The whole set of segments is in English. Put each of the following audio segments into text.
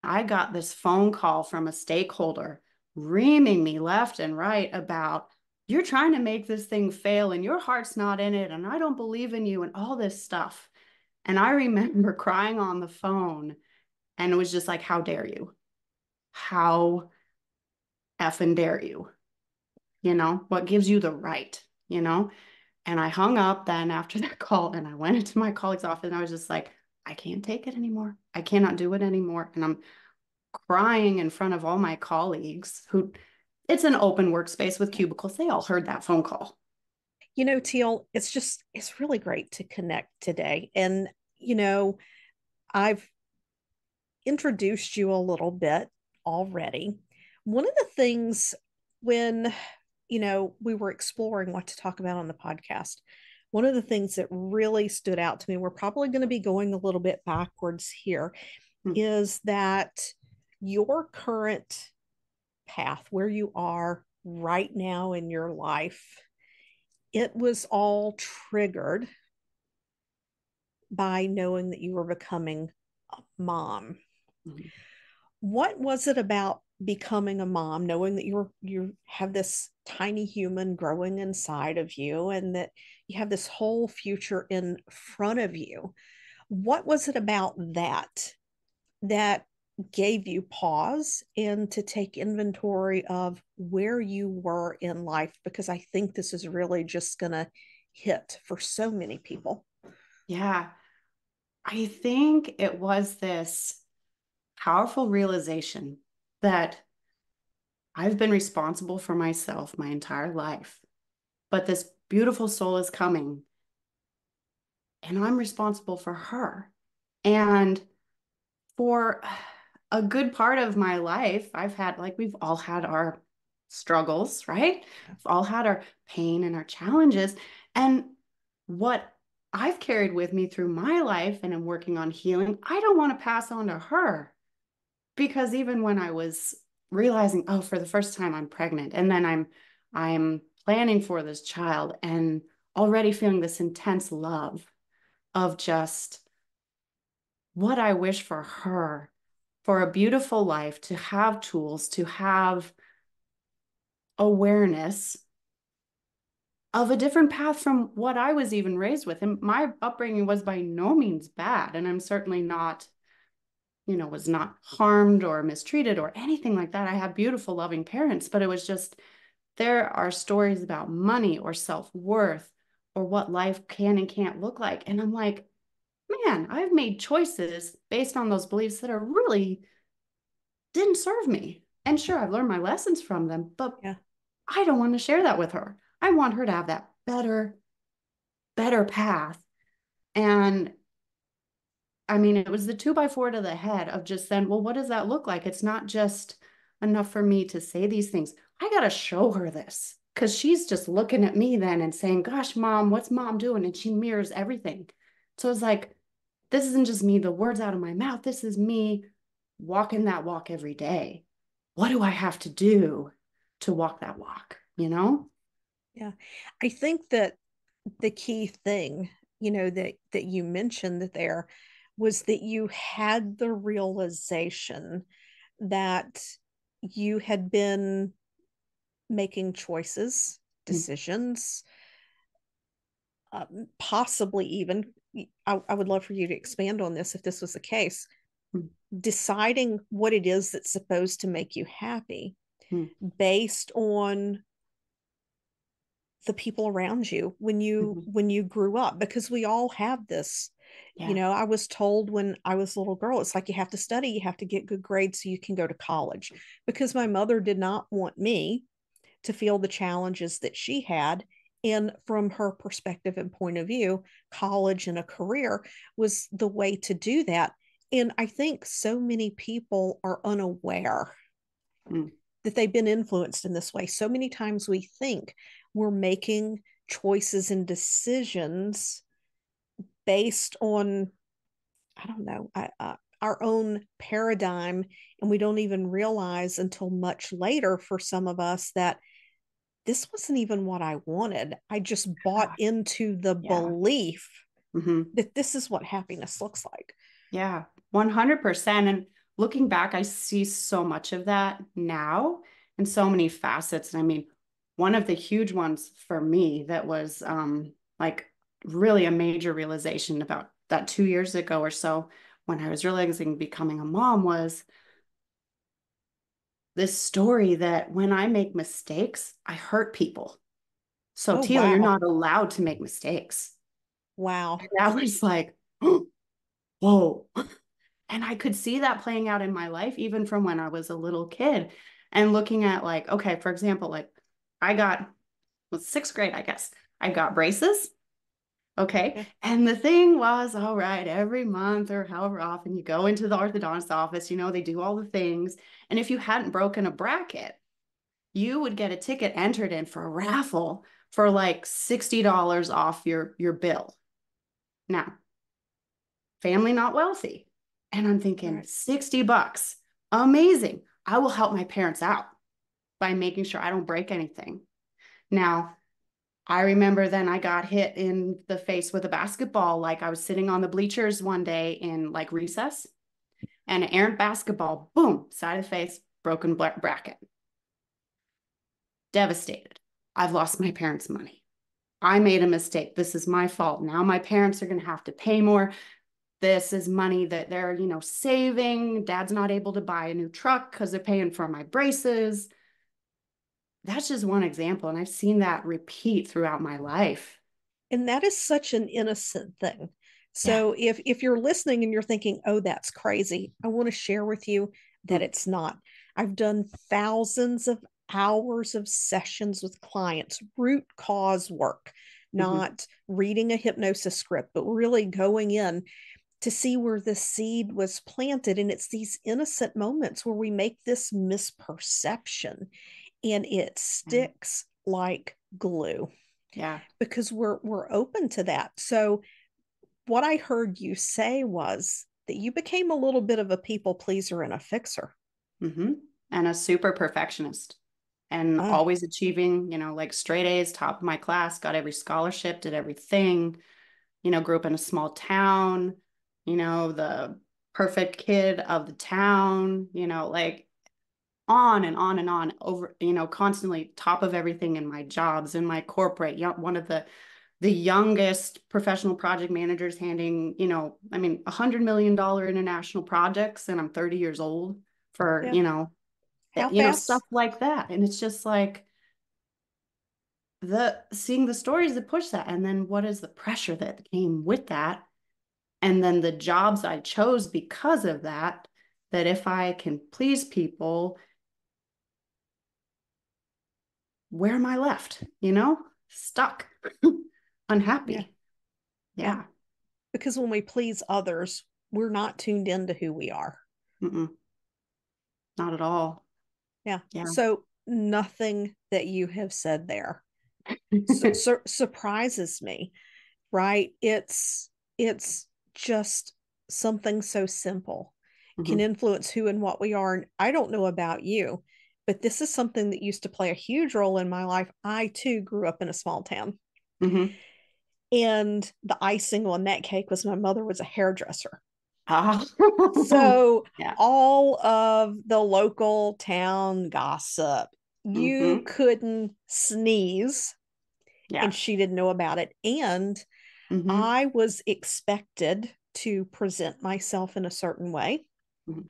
I got this phone call from a stakeholder reaming me left and right about, you're trying to make this thing fail and your heart's not in it and I don't believe in you and all this stuff. And I remember crying on the phone and it was just like, how dare you? How effing dare you? What gives you the right, you know? And I hung up then after that call and I went into my colleague's office and I was just like, I can't take it anymore. I cannot do it anymore. And I'm crying in front of all my colleagues who it's an open workspace with cubicles. They all heard that phone call. Teal, it's really great to connect today. And, I've introduced you a little bit already. One of the things when, we were exploring what to talk about on the podcast, one of the things that really stood out to me, we're probably going to be going a little bit backwards here, Hmm. is that your current path, where you are right now in your life, it was all triggered by knowing that you were becoming a mom. Mhm. What was it about becoming a mom, knowing that you have this tiny human growing inside of you and that you have this whole future in front of you? What was it about that gave you pause and to take inventory of where you were in life? Because I think this is really just going to hit for so many people. Yeah, I think it was this powerful realization that I've been responsible for myself my entire life, but this beautiful soul is coming and I'm responsible for her. And for a good part of my life, I've had, like, we've all had our struggles, right? We've all had our pain and our challenges. And what I've carried with me through my life and I'm working on healing, I don't want to pass on to her. Because even when I was realizing, oh, for the first time I'm pregnant, and then I'm planning for this child and already feeling this intense love of just what I wish for her, for a beautiful life, to have tools, to have awareness of a different path from what I was even raised with. And my upbringing was by no means bad. And I'm certainly not, was not harmed or mistreated or anything like that. I had beautiful, loving parents, but it was just there are stories about money or self-worth or what life can and can't look like. And I'm like, man, I've made choices based on those beliefs that are really didn't serve me. And sure, I've learned my lessons from them, but Yeah. I don't want to share that with her. I want her to have that better path. And I mean, it was the 2x4 to the head of just then, well, what does that look like? It's not just enough for me to say these things. I got to show her this because she's just looking at me then and saying, gosh, mom, what's mom doing? And she mirrors everything. So it's like, this isn't just me, the words out of my mouth. This is me walking that walk every day. What do I have to do to walk that walk? Yeah. I think that the key thing, that you mentioned that there was that you had the realization that you had been making choices, decisions, possibly even, I would love for you to expand on this if this was the case, deciding what it is that's supposed to make you happy based on the people around you when you grew up, because we all have this. Yeah. I was told when I was a little girl, it's like you have to study, you have to get good grades so you can go to college, because my mother did not want me to feel the challenges that she had. And from her perspective and point of view, college and a career was the way to do that. And I think so many people are unaware Mm. that they've been influenced in this way. So many times we think we're making choices and decisions based on, I don't know, our own paradigm. And we don't even realize until much later for some of us that this wasn't even what I wanted. I just bought into the Yeah. belief Hmm. that this is what happiness looks like. Yeah. 100%. And looking back, I see so much of that now in so many facets. And I mean, one of the huge ones for me that was like really a major realization about that 2 years ago or so when I was realizing becoming a mom was this story that when I make mistakes, I hurt people. So, Oh, Teal, you're wow. not allowed to make mistakes. And Wow. that was like, whoa. And I could see that playing out in my life, even from when I was a little kid and looking at like, okay, for example, like I got, well, sixth grade, I guess, I got braces. Okay. Yeah. And the thing was, all right, every month or however often you go into the orthodontist office, they do all the things. And if you hadn't broken a bracket, you would get a ticket entered in for a raffle for like $60 off your bill. Now, family not wealthy. And I'm thinking, Right. 60 bucks. Amazing. I will help my parents out by making sure I don't break anything. Now, I remember then I got hit in the face with a basketball. Like I was sitting on the bleachers one day in like recess and an errant basketball, boom, side of the face, broken bracket. Devastated. I've lost my parents' money. I made a mistake. This is my fault. Now my parents are going to have to pay more. This is money that they're, saving. Dad's not able to buy a new truck because they're paying for my braces. That's just one example. And I've seen that repeat throughout my life. And that is such an innocent thing. Yeah. So if you're listening and you're thinking, "Oh, that's crazy," I want to share with you that Mm, it's not. I've done thousands of hours of sessions with clients, root cause work, mm-hmm, not reading a hypnosis script, but really going in to see where the seed was planted. And it's these innocent moments where we make this misperception and it yeah. sticks like glue Yeah. because we're open to that. So what I heard you say was that you became a little bit of a people pleaser and a fixer. Mm-hmm. And a super perfectionist and Oh, always achieving, like straight A's, top of my class, got every scholarship, did everything, grew up in a small town, the perfect kid of the town, like on and on and on over, constantly top of everything in my jobs, in my corporate, one of the youngest professional project managers handing, I mean, $100 million international projects, and I'm 30 years old for, yeah. How stuff fast? like that. And it's just like the seeing the stories that push that. And then what is the pressure that came with that? And then the jobs I chose because of that, that if I can please people, where am I left? Stuck, Yeah, unhappy. yeah. Yeah. Because when we please others, we're not tuned into who we are. Mm-mm, not at all. Yeah. Yeah. So nothing that you have said there surprises me, right? It's just something so simple can Hmm. influence who and what we are. And I don't know about you, but this is something that used to play a huge role in my life. I too grew up in a small town. Hmm. And the icing on that cake was my mother was a hairdresser. Ah. So Yeah. all of the local town gossip, you Hmm. couldn't sneeze Yeah. and she didn't know about it. And Hmm. I was expected to present myself in a certain way Hmm.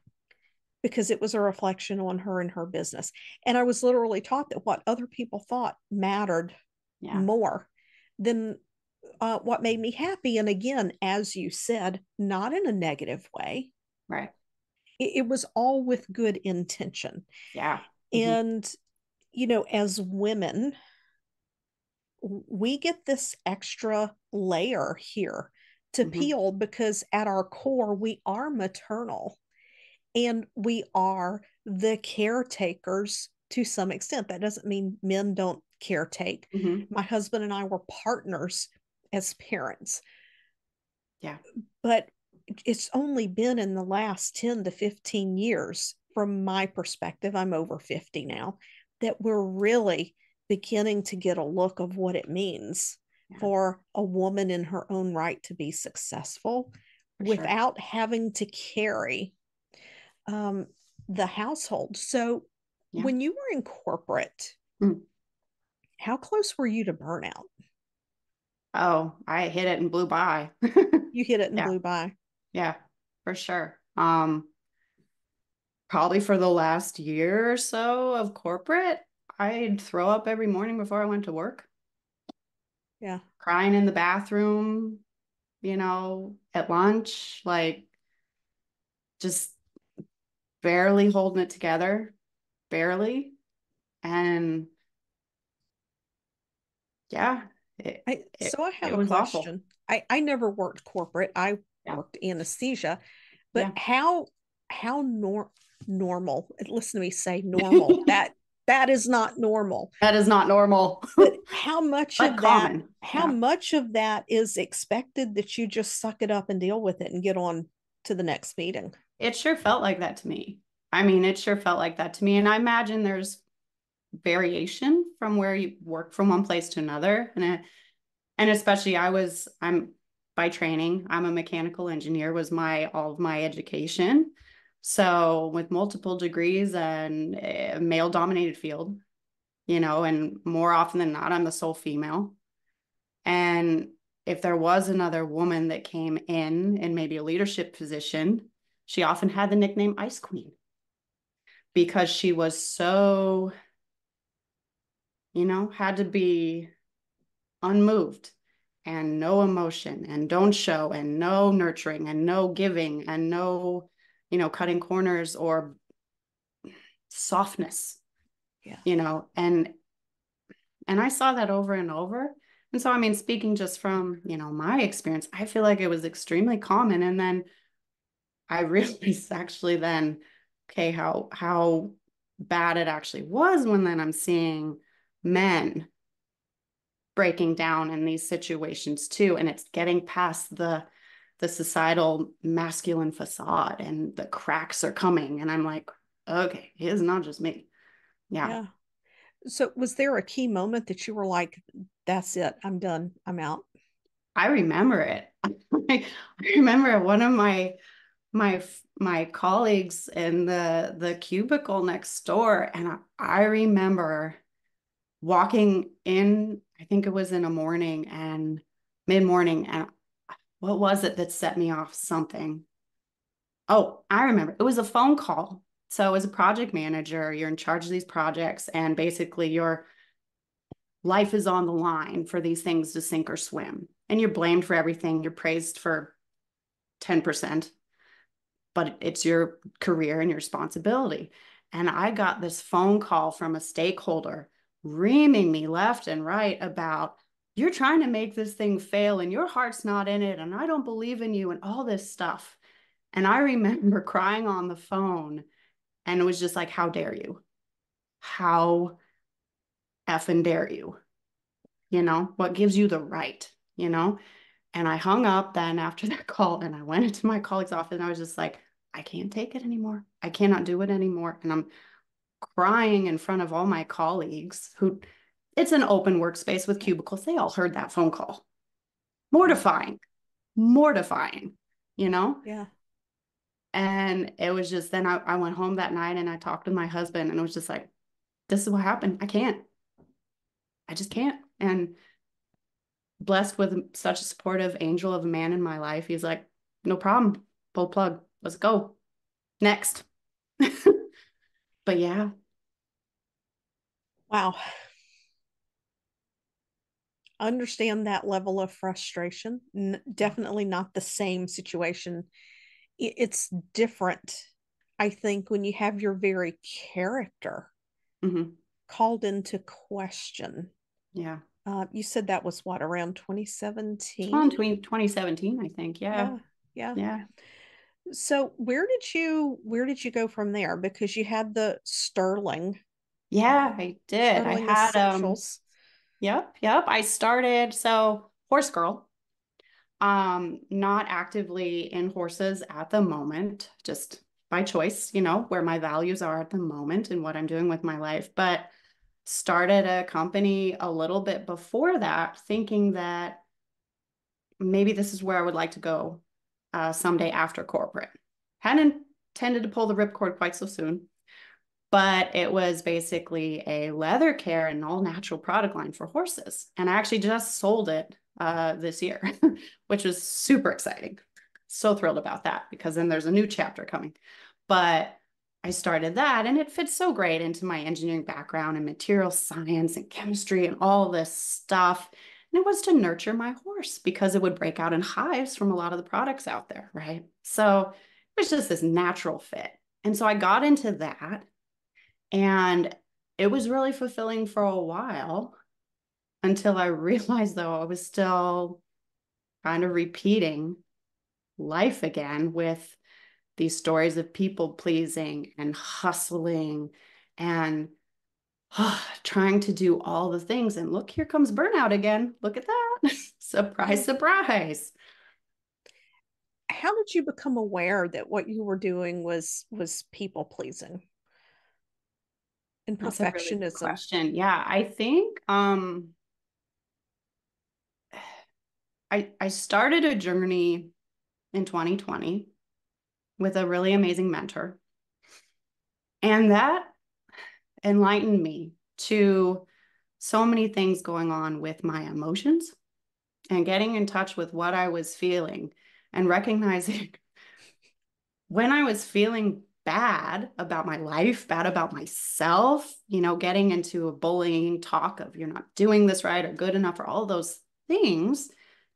because it was a reflection on her and her business. And I was literally taught that what other people thought mattered Yeah. more than what made me happy. And again, as you said, not in a negative way. Right. It was all with good intention. Yeah. Hmm. And, as women, we get this extra layer here to Hmm. peel because at our core, we are maternal and we are the caretakers to some extent. That doesn't mean men don't caretake. Hmm. My husband and I were partners as parents, Yeah. but it's only been in the last 10 to 15 years, from my perspective, I'm over 50 now, that we're really beginning to get a look of what it means Yeah. for a woman in her own right to be successful For sure. without having to carry um, the household. So Yeah. when you were in corporate, Mm. how close were you to burnout? Oh, I hit it and blew by. You hit it and Yeah. blew by. Yeah, for sure. Probably for the last year or so of corporate, I'd throw up every morning before I went to work, Yeah. crying in the bathroom, at lunch, like just barely holding it together, barely. And yeah, it So it I have it a was awful. question. I never worked corporate. I Yeah. worked anesthesia, but Yeah. how normal? Listen to me say normal. That is not normal. That is not normal, But how much but of that common. how Yeah. much of that is expected that you just suck it up and deal with it and get on to the next meeting? It sure felt like that to me. I mean, it sure felt like that to me. And I imagine there's variation from where you work from one place to another. And especially I'm by training, I'm a mechanical engineer was my all of my education. So with multiple degrees and a male dominated field, and more often than not, I'm the sole female. And if there was another woman that came in maybe a leadership position, she often had the nickname Ice Queen because she was so, had to be unmoved and no emotion and don't show and no nurturing and no giving and no, cutting corners or softness, Yeah. and I saw that over and over. And so, I mean, speaking just from, my experience, I feel like it was extremely common. And then I realized actually then, okay, how bad it actually was when then I'm seeing men breaking down in these situations too, and it's getting past the societal masculine facade and the cracks are coming, and I'm like, okay, it's not just me. Yeah. Yeah. So was there a key moment that you were like, that's it, I'm done, I'm out? I remember it. I remember one of my colleagues in the cubicle next door, and I remember walking in, I think it was in a morning and mid-morning, and what was it that set me off something? Oh, I remember. It was a phone call. So as a project manager, you're in charge of these projects, and basically your life is on the line for these things to sink or swim. And you're blamed for everything. You're praised for 10%, but it's your career and your responsibility. And I got this phone call from a stakeholder reaming me left and right about, you're trying to make this thing fail and your heart's not in it. And I don't believe in you and all this stuff. And I remember crying on the phone, and it was just like, how dare you? How effing dare you? What gives you the right? And I hung up then after that call, and I went into my colleague's office, and I was just like, I can't take it anymore. I cannot do it anymore. And I'm crying in front of all my colleagues who, it's an open workspace with Yeah. cubicles. They all heard that phone call. Yeah. Mortifying, mortifying, you know? Yeah. And it was just, then I went home that night and I talked to my husband, and it was just like, this is what happened. I just can't. And blessed with such a supportive angel of a man in my life, he's like, no problem. Pull plug. Let's go. Next. But yeah. Wow. Understand that level of frustration. Yeah. Definitely not the same situation. It's different, I think, when you have your very character Hmm. called into question. Yeah. You said that was what, around It's on 2017? 2017, I think. Yeah. Yeah, yeah. Yeah. So where did you go from there? Because you had the Yeah, I did. I Sterling had Essentials. yep. I started so horse girl. Not actively in horses at the moment, just by choice, where my values are at the moment and what I'm doing with my life. But started a company a little bit before that, thinking that maybe this is where I would like to go someday after corporate. Hadn't tended to pull the ripcord quite so soon. But it was basically a leather care and all natural product line for horses. And I actually just sold it this year, which was super exciting. So thrilled about that because then there's a new chapter coming. But I started that and it fits so great into my engineering background and material science and chemistry and all this stuff. And it was to nurture my horse because it would break out in hives from a lot of the products out there, right? So it was just this natural fit. And so I got into that and it was really fulfilling for a while until I realized, though, I was still kind of repeating life again with these stories of people pleasing and hustling and trying to do all the things. And look, here comes burnout again. Look at that. Surprise, surprise. How did you become aware that what you were doing was people pleasing and That's a really good perfectionism? question. Yeah, I think I started a journey in 2020 with a really amazing mentor. And that enlightened me to so many things going on with my emotions and getting in touch with what I was feeling and recognizing when I was feeling bad about my life, bad about myself, getting into a bullying talk of you're not doing this right or good enough or all those things,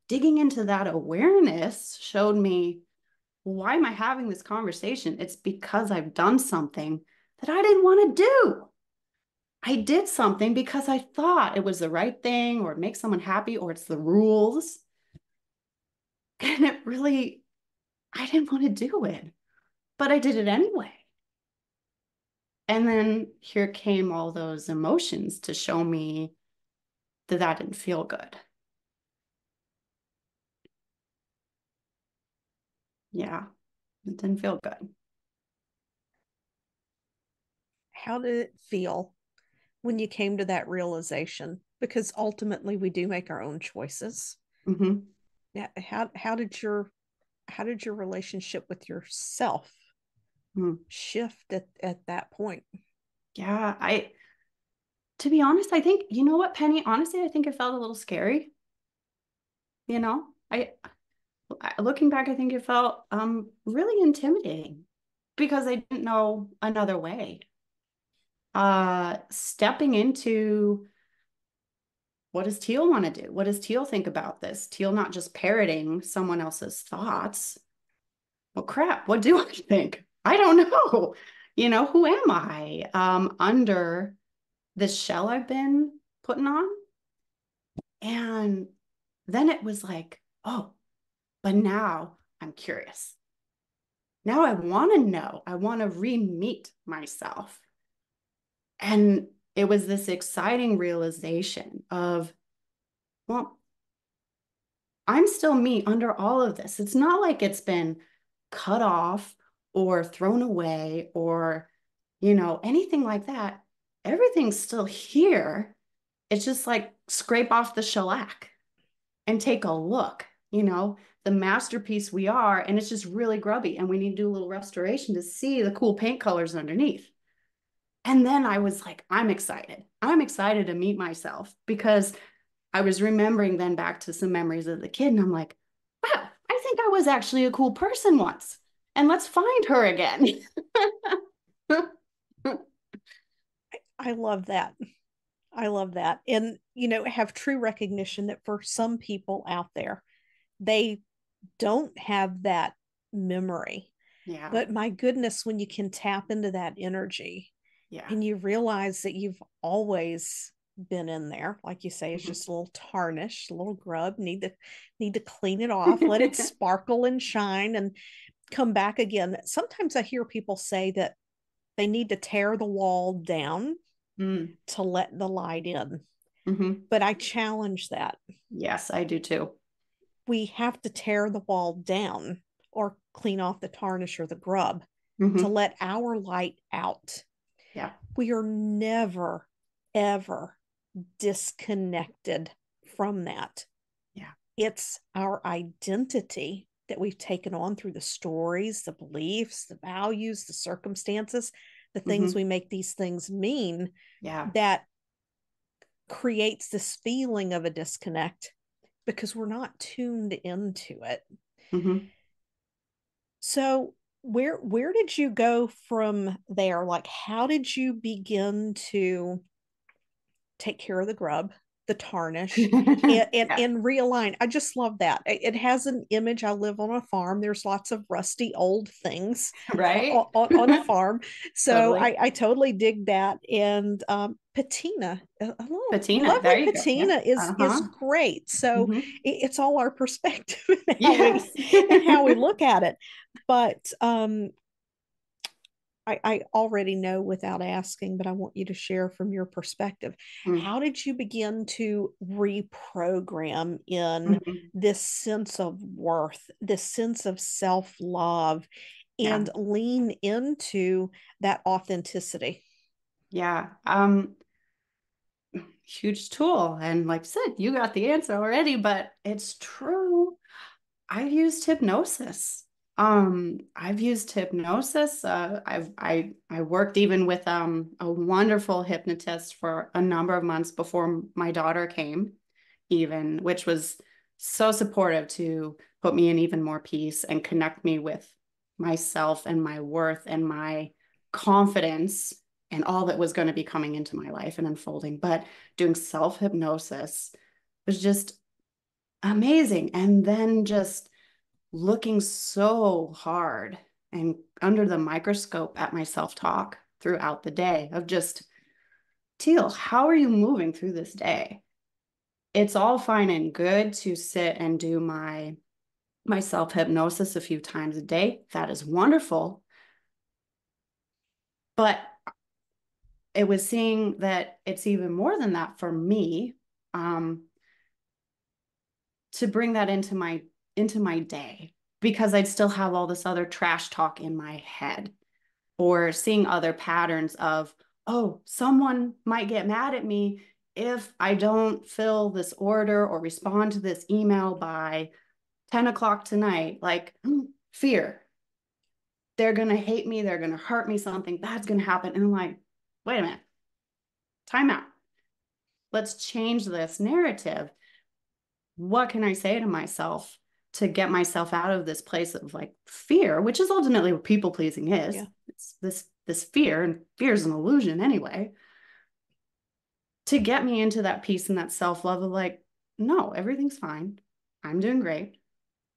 digging into that awareness showed me, why am I having this conversation? It's because I've done something that I didn't want to do. I did something because I thought it was the right thing or it makes someone happy or it's the rules. And it really, I didn't want to do it, but I did it anyway. And then here came all those emotions to show me that that didn't feel good. Yeah, it didn't feel good. How did it feel when you came to that realization? Because ultimately we do make our own choices. Mm-hmm. Yeah, how did your relationship with yourself Mm. shift at that point? Yeah, to be honest, I think, you know what, Penny, honestly, I think it felt a little scary. You know, looking back, I think it felt really intimidating because I didn't know another way. Stepping into, what does Teal want to do? What does Teal think about this? Teal not just parroting someone else's thoughts. Well, crap, what do I think? I don't know. Who am I under this shell I've been putting on? And then it was like, oh, but now I'm curious. Now I want to know. I want to re-meet myself. And it was this exciting realization of, well, I'm still me under all of this. It's not like it's been cut off or thrown away or, anything like that. Everything's still here. It's just like scrape off the shellac and take a look, the masterpiece we are. And it's just really grubby. And we need to do a little restoration to see the cool paint colors underneath. And then I was like, I'm excited. I'm excited to meet myself because I was remembering then back to some memories of the kid. And I'm like, wow, I think I was actually a cool person once. And let's find her again. I love that. I love that. And, have true recognition that for some people out there, they don't have that memory. Yeah. But my goodness, when you can tap into that energy Yeah. and you realize that you've always been in there, like you say, it's Mhm. just a little tarnish, a little grub, need to clean it off, let it sparkle and shine and come back again. Sometimes I hear people say that they need to tear the wall down Mm. to let the light in. Mhm. But I challenge that. Yes, I do too. We have to tear the wall down or clean off the tarnish or the grub to Mhm. let our light out. Yeah. We are never, ever disconnected from that. Yeah. It's our identity that we've taken on through the stories, the beliefs, the values, the circumstances, the things we Hmm. make these things mean, Yeah. that creates this feeling of a disconnect because we're not tuned into it. Hmm. So where did you go from there? Like, how did you begin to take care of the grub, the tarnish, Yeah. and realign? I just love that. It has an image. I live on a farm. There's lots of rusty old things Right. on a farm. So Totally. I totally dig that. And patina, a little Patina. lovely There you go. Yeah. patina is Uh-huh. great. So Hmm. it's all our perspective Yes. and how we look at it. But I already know without asking, but I want you to share from your perspective. Mm-hmm. How did you begin to reprogram in this sense of worth, this sense of self love, Yeah. and lean into that authenticity? Yeah. Huge tool. And like I said, you got the answer already, but it's true. I've used hypnosis. I've used hypnosis. I worked even with a wonderful hypnotist for a number of months before my daughter came, even, which was so supportive to put me in even more peace and connect me with myself and my worth and my confidence and all that was going to be coming into my life and unfolding. But doing self hypnosis was just amazing. And then just looking so hard and under the microscope at my self talk throughout the day of just, Teal, how are you moving through this day? It's all fine and good to sit and do my self hypnosis a few times a day. That is wonderful. But it was seeing that it's even more than that for me, um, to bring that into my day, because I'd still have all this other trash talk in my head, or seeing other patterns of, oh, someone might get mad at me if I don't fill this order or respond to this email by 10 o'clock tonight. Like, fear. They're going to hate me. They're going to hurt me. Something bad's going to happen. And I'm like, wait a minute, time out. Let's change this narrative. What can I say to myself to get myself out of this place of like fear, which is ultimately what people pleasing is. Yeah. It's this fear, and fear is an illusion anyway, to get me into that peace and that self-love of like, no, everything's fine. I'm doing great.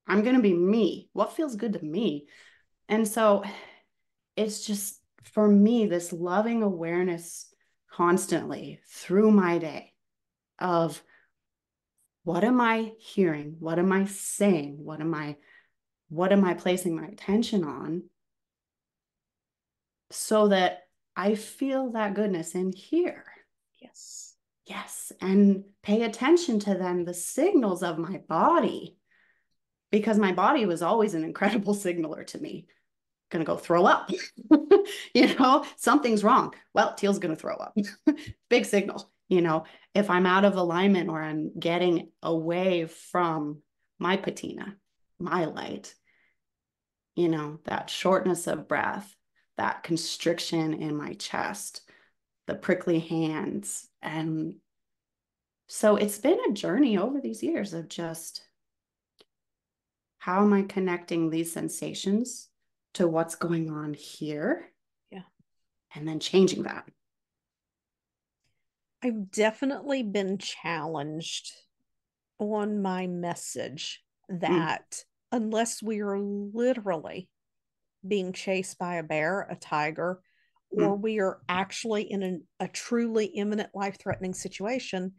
I'm going to be me. What feels good to me? And so it's just for me this loving awareness constantly through my day of, what am I hearing? What am I saying? What am I placing my attention on, so that I feel that goodness in here? Yes. Yes. And pay attention to then the signals of my body, because my body was always an incredible signaler to me. Gonna go throw up. Something's wrong. Well, Teal's gonna throw up. Big signal. If I'm out of alignment or I'm getting away from my patina, my light, that shortness of breath, that constriction in my chest, the prickly hands. And so it's been a journey over these years of just, how am I connecting these sensations to what's going on here, Yeah. and then changing that. I've definitely been challenged on my message Mm, that unless we are literally being chased by a bear, a tiger, or mm, we are actually in a truly imminent life threatening situation,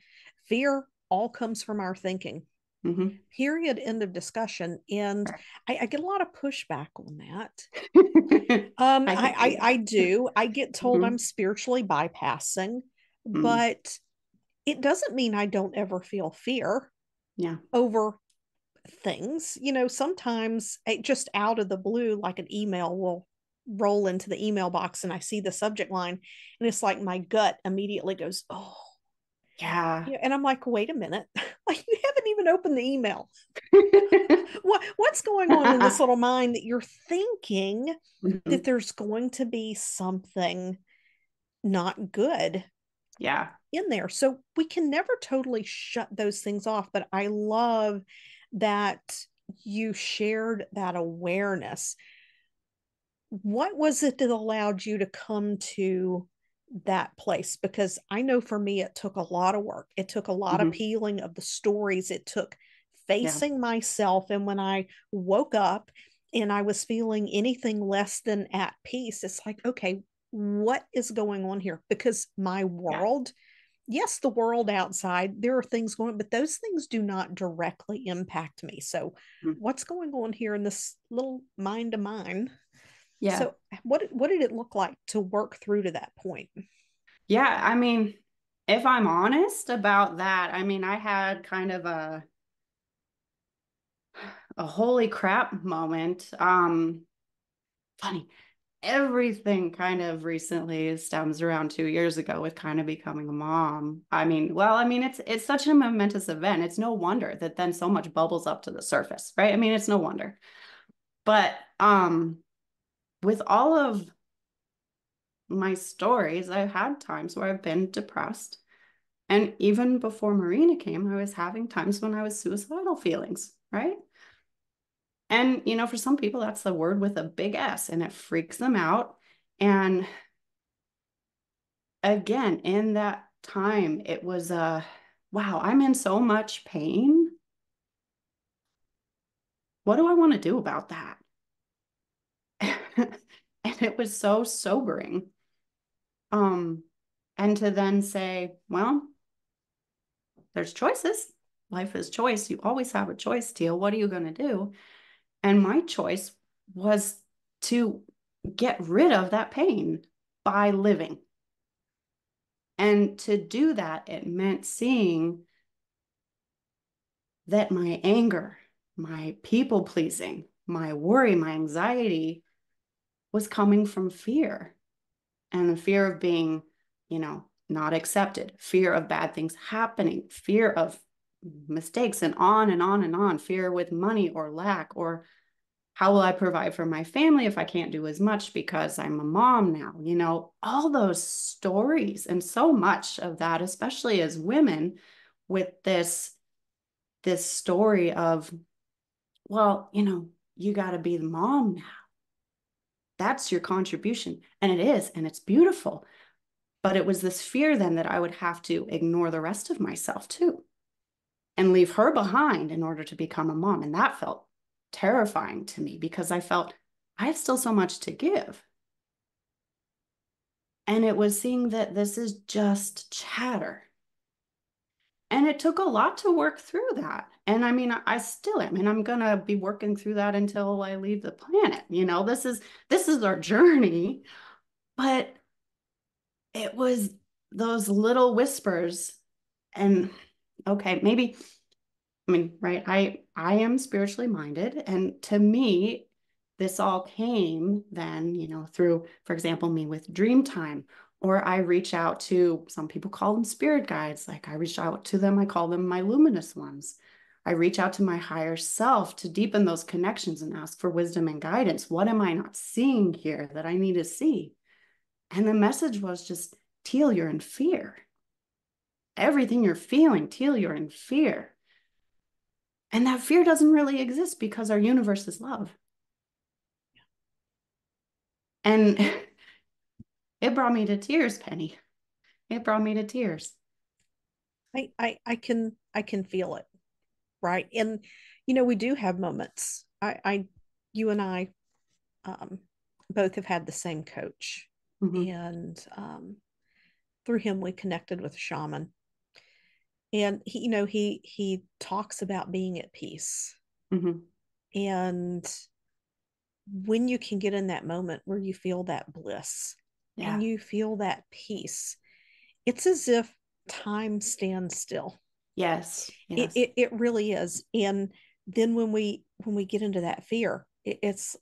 fear all comes from our thinking. mm-hmm. Period. End of discussion. And I get a lot of pushback on that. I can see I that. do. I get told Mm-hmm. I'm spiritually bypassing, Mm, but it doesn't mean I don't ever feel fear yeah. over things. Sometimes just out of the blue, like an email will roll into the email box and I see the subject line and it's like my gut immediately goes, oh. Yeah. And I'm like, wait a minute, like you haven't even opened the email. What's going on in this little mind that you're thinking that Mhm. there's going to be something not good Yeah. in there? So we can never totally shut those things off. But I love that you shared that awareness. What was it that allowed you to come to that place? Because I know for me, it took a lot of work. It took a lot of Hmm. peeling of the stories. It took Yeah. facing myself. And when I woke up and I was feeling anything less than at peace, it's like, okay, what is going on here? Because my Yeah. world, yes, the world outside, there are things going on, but those things do not directly impact me. So, Mhm. what's going on here in this little mind of mine? Yeah. So, what did it look like to work through to that point? Yeah. I mean, if I'm honest about that, I mean, I had kind of a holy crap moment. Funny. Everything kind of recently stems around 2 years ago with kind of becoming a mom. I mean, well, I mean, it's such a momentous event. It's no wonder that then so much bubbles up to the surface, right? I mean, it's no wonder. But with all of my stories, I've had times where I've been depressed. And even before Marina came, I was having times when I was suicidal feelings, right? And, for some people, that's the word with a big S and it freaks them out. And again, in that time, it was wow, I'm in so much pain. What do I want to do about that? And it was so sobering. Um, and to then say, well, there's choices. Life is choice. You always have a choice, Teal. What are you going to do? And my choice was to get rid of that pain by living. And to do that, it meant seeing that my anger, my people pleasing, my worry, my anxiety was coming from fear and the fear of being, not accepted, fear of bad things happening, fear of mistakes, and on and on and on, fear with money or lack, or how will I provide for my family if I can't do as much because I'm a mom now? All those stories and so much of that, especially as women, with this story of, well, you got to be the mom now. That's your contribution. And it is, and it's beautiful. But it was this fear then that I would have to ignore the rest of myself too and leave her behind in order to become a mom. And that felt terrifying to me because I felt I have still so much to give. And it was seeing that this is just chatter. And it took a lot to work through that. And I mean, I still am, and I'm gonna be working through that until I leave the planet. This is our journey, but it was those little whispers. And okay, maybe, I mean, right, I am spiritually minded, and to me, this all came then, through, for example, me with dream time, or I reach out to, some people call them spirit guides. Like I reach out to them, I call them my luminous ones. I reach out to my higher self to deepen those connections and ask for wisdom and guidance. What am I not seeing here that I need to see? And the message was just, Teal, you're in fear. Everything you're feeling, Teal, you're in fear. And that fear doesn't really exist because our universe is love. And it brought me to tears, Penny. It brought me to tears. I can feel it, right? And we do have moments. You and I um, both have had the same coach, Mm-hmm. and through him we connected with a shaman, and he talks about being at peace, Mm-hmm. and when you can get in that moment where you feel that bliss and Yeah. you feel that peace, it's as if time stands still. Yes. it, Yes. it, it really is. And then when we get into that fear, it's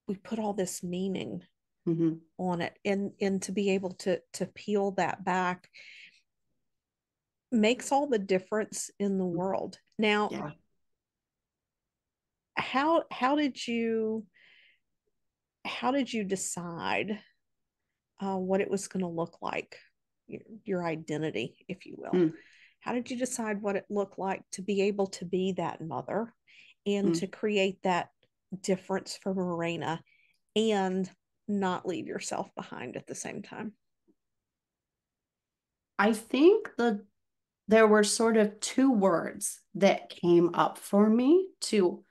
we put all this meaning Mm-hmm. on it, and to be able to peel that back makes all the difference in the world. Now, Yeah. how did you decide what it was going to look like, your identity, if you will? Mm, How did you decide what it looked like to be able to be that mother and to mm. create that difference for Marina and not leave yourself behind at the same time? I think there were sort of two words that came up for me to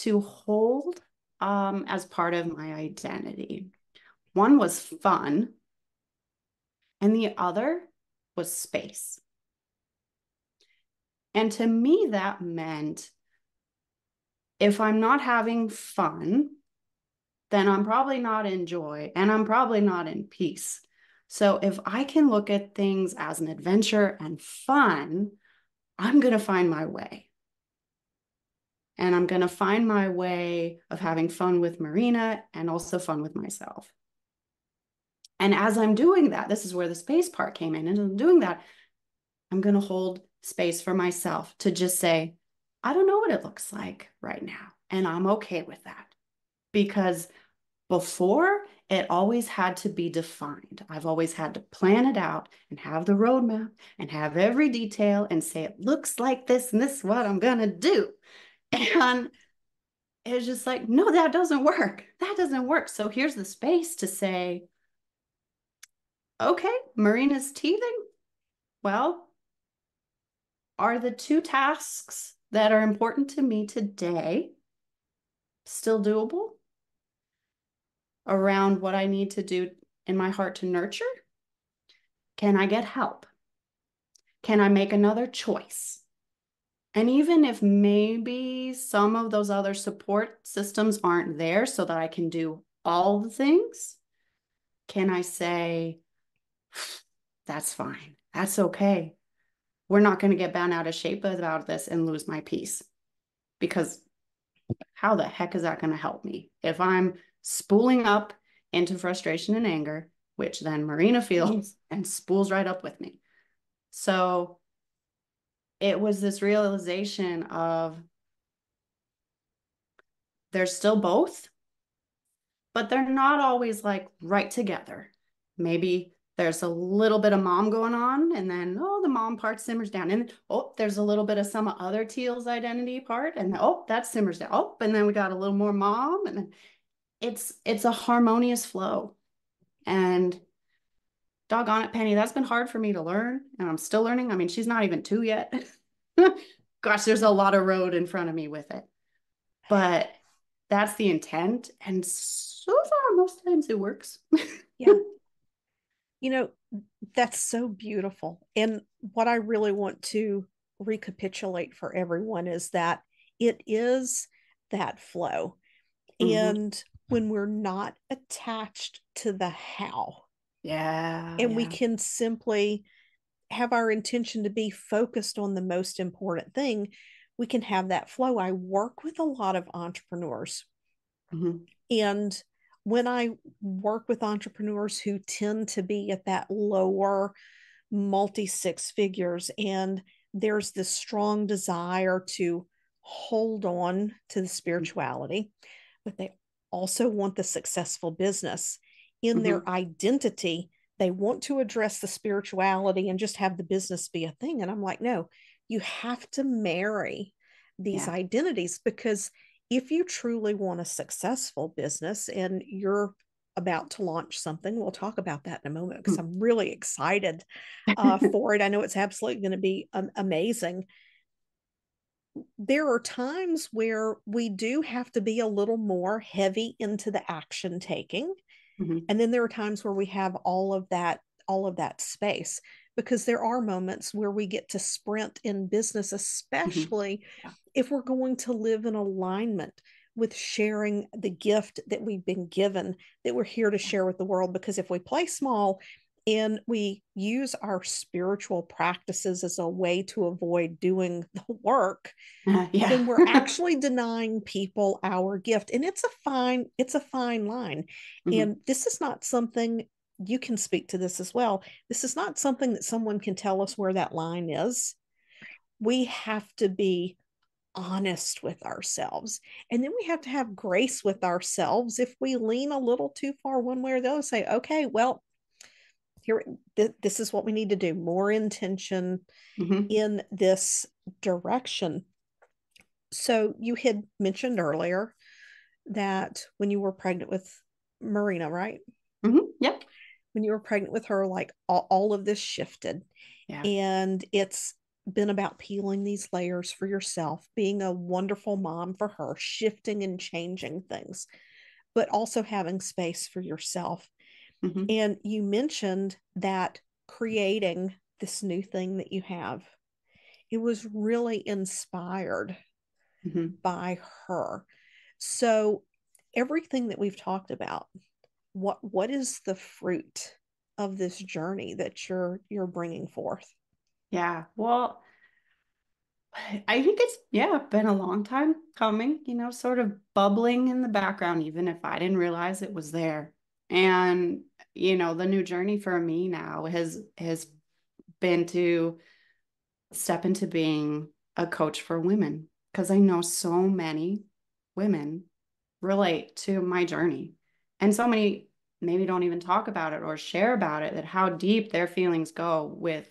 hold as part of my identity. One was fun, and the other was space. And to me, that meant if I'm not having fun, then I'm probably not in joy and I'm probably not in peace. So if I can look at things as an adventure and fun, I'm going to find my way. And I'm going to find my way of having fun with Marina and also fun with myself. And as I'm doing that, this is where the space part came in. And as I'm doing that, I'm going to hold space for myself to just say, I don't know what it looks like right now. And I'm okay with that because before, it always had to be defined. I've always had to plan it out and have the roadmap and have every detail and say, it looks like this and this is what I'm going to do. And it's just like, no, that doesn't work. That doesn't work. So here's the space to say, okay, Marina's teething. Well, are the two tasks that are important to me today still doable around what I need to do in my heart to nurture? Can I get help? Can I make another choice? And even if maybe some of those other support systems aren't there so that I can do all the things, can I say, that's fine. That's okay. We're not going to get bent out of shape about this and lose my peace because how the heck is that going to help me if I'm spooling up into frustration and anger, which then Marina feels and spools right up with me. So it was this realization of there's still both, but they're not always like right together. Maybe there's a little bit of mom going on, and then oh, the mom part simmers down, and oh, there's a little bit of some other Teal's identity part, and oh, that simmers down. Oh, and then we got a little more mom, and then it's a harmonious flow. And doggone it, Penny, that's been hard for me to learn, and I'm still learning. I mean, she's not even 2 yet. Gosh, there's a lot of road in front of me with it, but that's the intent, and so far, most times it works. Yeah. You know, that's so beautiful. And what I really want to recapitulate for everyone is that it is that flow. Mhm. And when we're not attached to the how, Yeah, and we yeah. can simply have our intention to be focused on the most important thing, we can have that flow. I work with a lot of entrepreneurs, Mhm. and when I work with entrepreneurs who tend to be at that lower multi six figures, and there's this strong desire to hold on to the spirituality, but they also want the successful business in their Mhm. identity. They want to address the spirituality and just have the business be a thing. And I'm like, no, you have to marry these Yeah. identities, because if you truly want a successful business and you're about to launch something, we'll talk about that in a moment because Mm. I'm really excited for it. I know it's absolutely going to be amazing. There are times where we do have to be a little more heavy into the action taking, Mhm. and then there are times where we have all of that space, because there are moments where we get to sprint in business, Mhm. especially Yeah. if we're going to live in alignment with sharing the gift that we've been given, that we're here to Yeah. share with the world. Because if we play small and we use our spiritual practices as a way to avoid doing the work, Yeah. then we're actually denying people our gift. And it's a fine line. Mhm. And this is not something you can speak to this as well. This is not something that someone can tell us where that line is. We have to be honest with ourselves. And then we have to have grace with ourselves if we lean a little too far one way or the other. Say, okay, well, here, this is what we need to do. More intention Mm-hmm. in this direction. So you had mentioned earlier that when you were pregnant with Marina, right? Mm-hmm. Yep. When you were pregnant with her, like all of this shifted. Yeah. And it's been about peeling these layers for yourself, being a wonderful mom for her, shifting and changing things, but also having space for yourself. Mm-hmm. And you mentioned that creating this new thing that you have, it was really inspired Mm-hmm. by her. So everything that we've talked about, what is the fruit of this journey that you're bringing forth? Yeah. Well, I think it's, yeah, been a long time coming, sort of bubbling in the background, even if I didn't realize it was there. And, the new journey for me now has been to step into being a coach for women because I know so many women relate to my journey. And so many maybe don't even talk about it or share about it, that how deep their feelings go with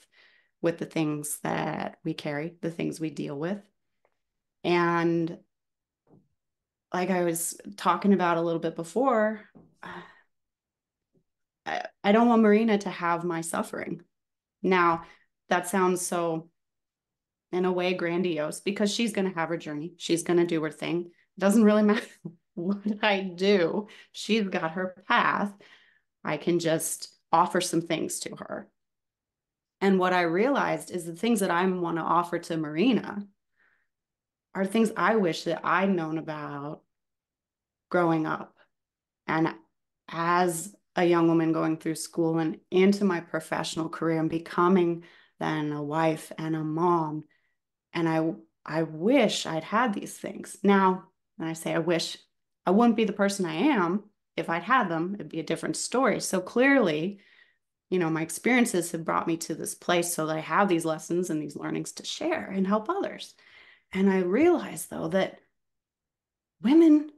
the things that we carry, the things we deal with. And like I was talking about a little bit before, I don't want Marina to have my suffering. Now, that sounds so, in a way, grandiose because she's going to have her journey. She's going to do her thing. It doesn't really matter what I do. She's got her path. I can just offer some things to her. And what I realized is the things that I want to offer to Marina are things I wish that I'd known about growing up. And as a young woman going through school and into my professional career and becoming then a wife and a mom, and I wish I'd had these things. Now, when I say I wish, I wouldn't be the person I am if I'd had them. It'd be a different story. So clearly, my experiences have brought me to this place so that I have these lessons and these learnings to share and help others. And I realize though that women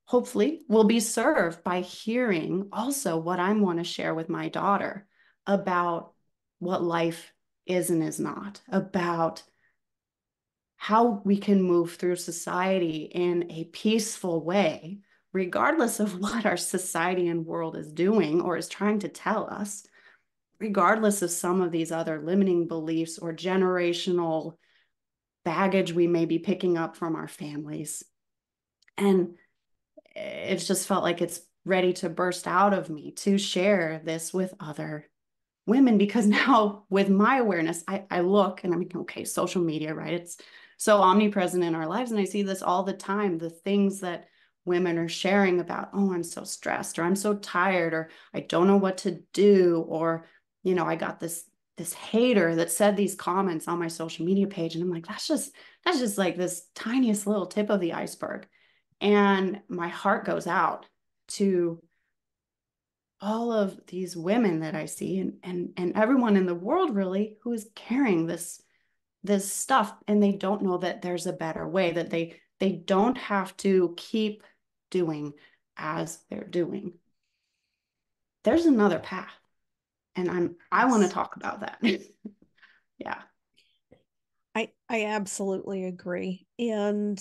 hopefully will be served by hearing also what I want to share with my daughter about what life is and is not, about how we can move through society in a peaceful way, regardless of what our society and world is doing or is trying to tell us, regardless of some of these other limiting beliefs or generational baggage we may be picking up from our families. And it's just felt like it's ready to burst out of me to share this with other women because now with my awareness, I look and I'm like, okay, social media, right? It's so omnipresent in our lives. And I see this all the time, the things that women are sharing about, oh, I'm so stressed or I'm so tired or I don't know what to do. Or, I got this hater that said these comments on my social media page. And I'm like, that's just like this tiniest little tip of the iceberg. And my heart goes out to all of these women that I see and everyone in the world really who is carrying this stuff and they don't know that there's a better way, that they don't have to keep doing as they're doing. There's another path and I want to Yes. talk about that. Yeah. I absolutely agree. And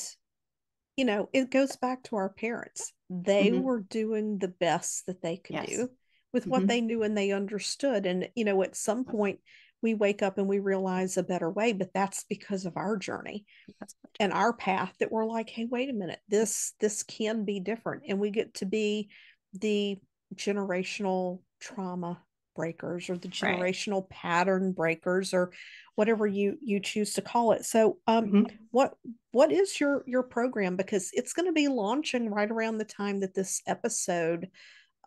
it goes back to our parents. They Mm-hmm. were doing the best that they could Yes. do with what Mm-hmm. they knew and they understood. And, at some point, we wake up and we realize a better way, but that's because of our journey That's and our path that we're like, hey, wait a minute, this can be different. And we get to be the generational trauma breakers or the right. generational pattern breakers or whatever you choose to call it. So Mm-hmm. what is your program? Because it's going to be launching right around the time that this episode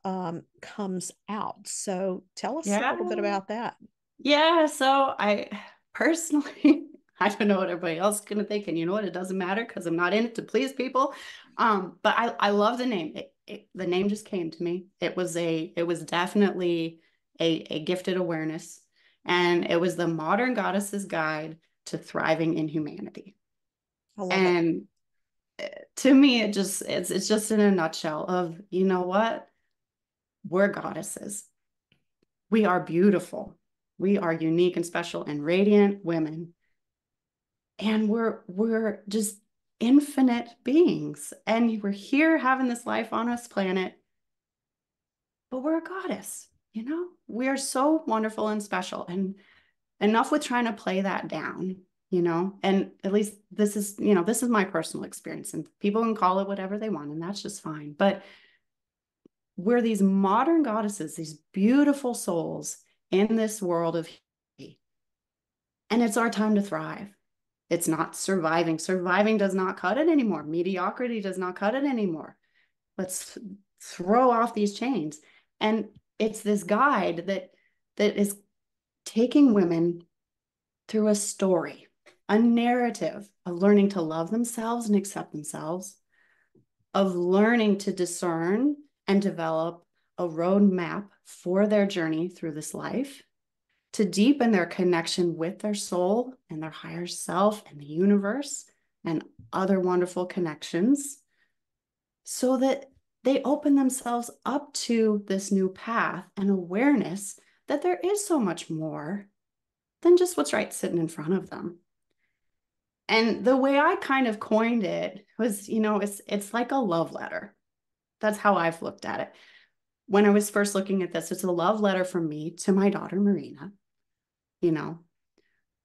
comes out. So tell us a Yeah. little bit about that. Yeah, so I personally, I don't know what everybody else is gonna think, and you know what? It doesn't matter because I'm not in it to please people. But I love the name. the name just came to me. It was definitely a gifted awareness, and it was the Modern Goddess's Guide to Thriving in Humanity. I love it. And to me, it's just in a nutshell of, you know what? We're goddesses. We are beautiful. We are unique and special and radiant women. And we're just infinite beings. And we're here having this life on this planet, but we're a goddess, you know? We are so wonderful and special. And enough with trying to play that down, you know? And at least this is, you know, this is my personal experience. And people can call it whatever they want, and that's just fine. But we're these modern goddesses, these beautiful souls in this world of humanity. And it's our time to thrive. It's not surviving. Surviving does not cut it anymore. Mediocrity does not cut it anymore. Let's throw off these chains. And it's this guide that is taking women through a story, a narrative of learning to love themselves and accept themselves, of learning to discern and develop a roadmap for their journey through this life, to deepen their connection with their soul and their higher self and the universe and other wonderful connections, so that they open themselves up to this new path and awareness that there is so much more than just what's right sitting in front of them. And the way I kind of coined it was, you know, it's like a love letter. That's how I've looked at it. When I was first looking at this, it's a love letter from me to my daughter, Marina, you know,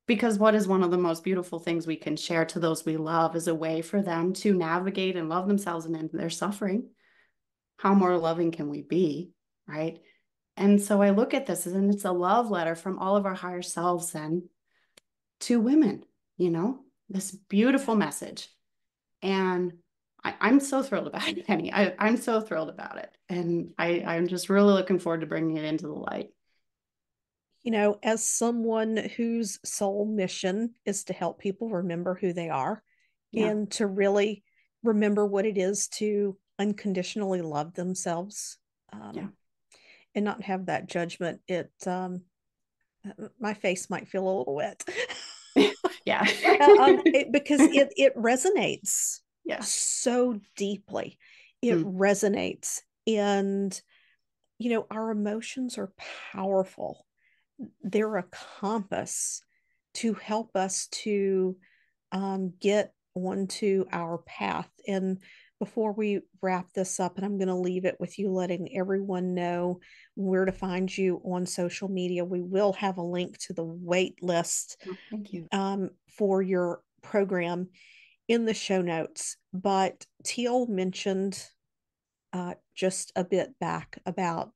because what is one of the most beautiful things we can share to those we love is a way for them to navigate and love themselves and end their suffering. How more loving can we be, right? And so I look at this and it's a love letter from all of our higher selves then to women, you know, this beautiful message. And I'm so thrilled about it, Penny. I'm so thrilled about it. And I'm just really looking forward to bringing it into the light. You know, as someone whose sole mission is to help people remember who they are Yeah. and to really remember what it is to unconditionally love themselves, Yeah. um, and not have that judgment, my face might feel a little wet. Yeah. Because it resonates Yeah. so deeply. It Mm. resonates, and you know, our emotions are powerful. They're a compass to help us to get onto our path. And before we wrap this up, and I'm going to leave it with you letting everyone know where to find you on social media, we will have a link to the wait list Oh, thank you. for your program in the show notes. But Teal mentioned just a bit back about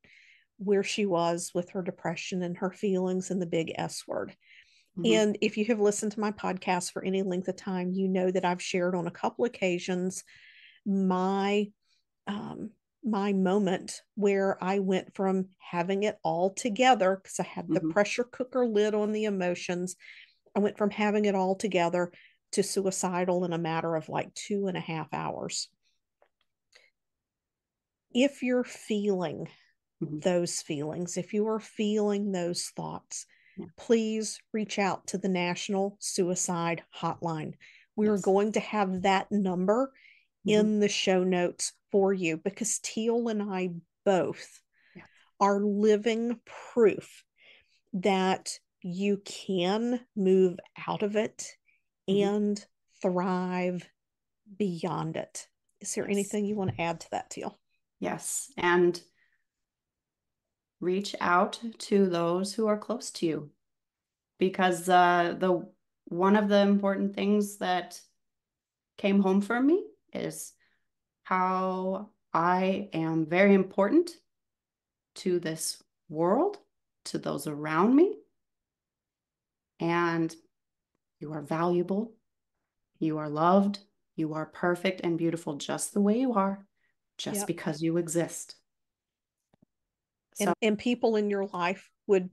where she was with her depression and her feelings and the big S word. Mm-hmm. And if you have listened to my podcast for any length of time, you know that I've shared on a couple occasions my um, my moment where I went from having it all together because I had the Mm-hmm. pressure cooker lid on the emotions. I went from having it all together to suicidal in a matter of like 2.5 hours. If you're feeling Mm-hmm. those feelings, if you are feeling those thoughts, Yeah. please reach out to the National Suicide Hotline. We're Yes. going to have that number Mm-hmm. in the show notes for you because Teal and I both Yeah. are living proof that you can move out of it Mm-hmm. and thrive beyond it. Is there Yes. anything you want to add to that, Teal? Yes. And reach out to those who are close to you, because the one of the important things that came home for me is how I am very important to this world, to those around me, and you are valuable, you are loved, you are perfect and beautiful just the way you are, just Yep. because you exist. So, And people in your life would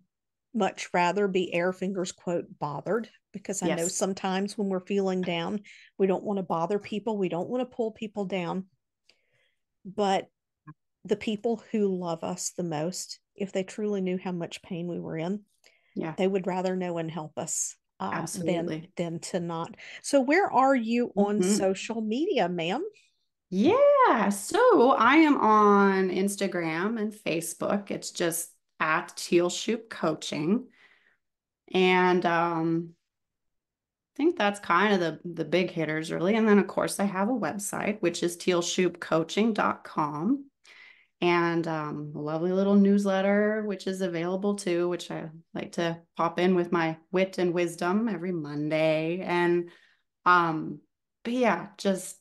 much rather be air fingers quote bothered, because I know yes, sometimes when we're feeling down, we don't want to bother people, we don't want to pull people down, but the people who love us the most, if they truly knew how much pain we were in, Yeah, they would rather know and help us absolutely. than to not. So where are you on Mhm. social media, ma'am? Yeah, so I am on Instagram and Facebook. It's just at Teal Coaching. And I think that's kind of the big hitters really. And then of course I have a website, which is tealshoopcoaching.com. And a lovely little newsletter, which is available too, which I like to pop in with my wit and wisdom every Monday. And um, but yeah, just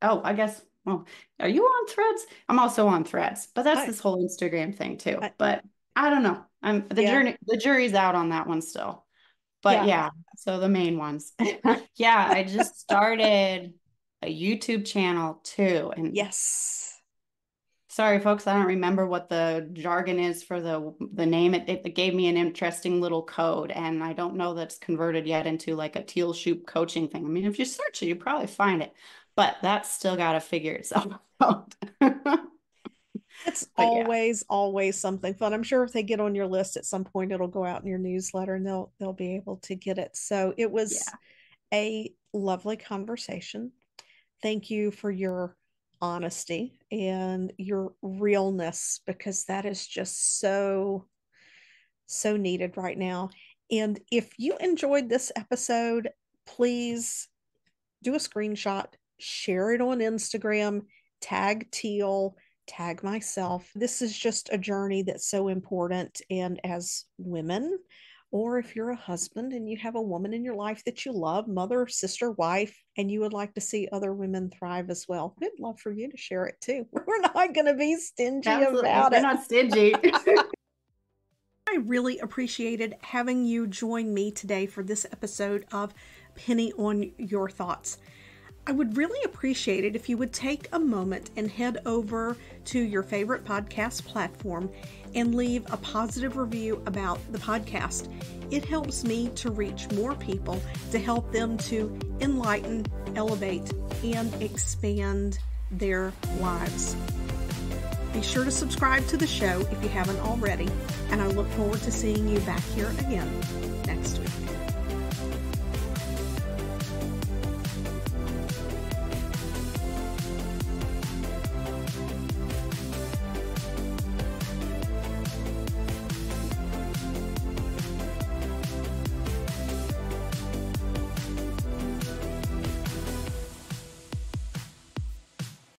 oh, I guess, well, are you on Threads? I'm also on Threads, but that's I, this whole Instagram thing too. I But I don't know. yeah, The jury's out on that one still. But yeah. yeah, so the main ones. Yeah, I just started a YouTube channel too. And Yes. sorry, folks, I don't remember what the jargon is for the name. It gave me an interesting little code, and I don't know that's converted yet into like a Teal Shoop coaching thing. I mean, if you search it, you probably find it, but that's still got to figure itself out. It's But yeah, always something fun. I'm sure if they get on your list at some point, it'll go out in your newsletter and they'll be able to get it. So it was yeah, a lovely conversation. Thank you for your honesty and your realness, because that is just so needed right now. And if you enjoyed this episode, please do a screenshot, share it on Instagram, tag Teal, tag myself. This is just a journey that's so important. And as women, or if you're a husband and you have a woman in your life that you love, mother, sister, wife, and you would like to see other women thrive as well, we'd love for you to share it too. We're not going to be stingy absolutely. about We're it. not stingy. I really appreciated having you join me today for this episode of Penny on Your Thoughts. I would really appreciate it if you would take a moment and head over to your favorite podcast platform and leave a positive review about the podcast. It helps me to reach more people, to help them to enlighten, elevate, and expand their lives. Be sure to subscribe to the show if you haven't already, and I look forward to seeing you back here again next week.